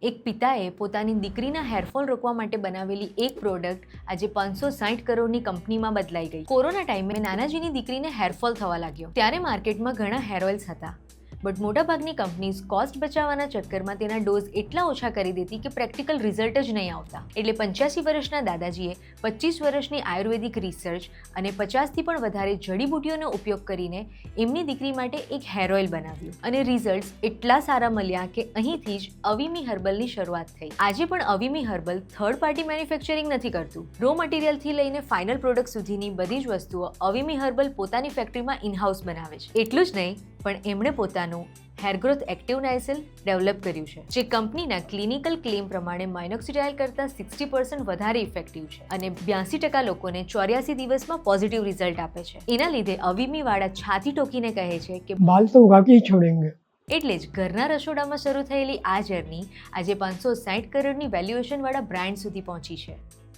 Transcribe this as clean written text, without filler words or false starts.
એક પિતાએ પોતાની દીકરીના હેરફોલ રોકવા માટે બનાવેલી એક પ્રોડક્ટ આજે 560 કરોડની કંપનીમાં બદલાઈ ગઈ. કોરોના ટાઈમે નાનાજીની દીકરીને હેરફોલ થવા લાગ્યો ત્યારે માર્કેટમાં ઘણા હેર ઓઇલ્સ હતા, બટ મોટાભાગની કંપનીઝ કોસ્ટ બચાવવાના ચક્કરમાં તેના ડોઝ એટલા ઓછા કરી દેતી કે પ્રેક્ટિકલ રિઝલ્ટ જ નહીં આવતા. એટલે 85 વર્ષના દાદાજીએ 25 વર્ષની આયુર્વેદિક રિસર્ચ અને 50થી પણ વધારે જડીબુટીઓનો ઉપયોગ કરીને એમની દીકરી માટે એક હેર ઓઇલ બનાવ્યું અને રિઝલ્ટ્સ એટલા સારા મળ્યા કે અહીંથી જ અવીમી હર્બલની શરૂઆત થઈ. આજે પણ અવીમી હર્બલ થર્ડ પાર્ટી મેન્યુફેક્ચરિંગ નથી કરતું. રો મટીરિયલથી લઈને ફાઇનલ પ્રોડક્ટ સુધીની બધી જ વસ્તુઓ અવીમી હર્બલ પોતાની ફેક્ટરીમાં ઇનહાઉસ બનાવે છે. એટલું જ નહીં, પણ એમણે પોતાનું હેર ગ્રોથ એક્ટિવ નાઇસિલ ડેવલપ કર્યું છે, જે કંપનીના ક્લિનિકલ ક્લેમ પ્રમાણે માઇનોક્સિડાઇલ કરતાં 60% વધારે ઇફેક્ટિવ છે અને 82% લોકોને 84 દિવસમાં પોઝિટિવ રિઝલ્ટ આપે છે. એના લીધે અવીમી વાળા છાતી ટોકીને કહે છે કે बाल तो उगा के ही छोड़ेंगे. એટલે જ ઘરના રસોડામાં શરૂ થયેલી આ જર્ની આજે 560 કરોડની વેલ્યુએશન વાળા બ્રાન્ડ સુધી પહોંચી છે.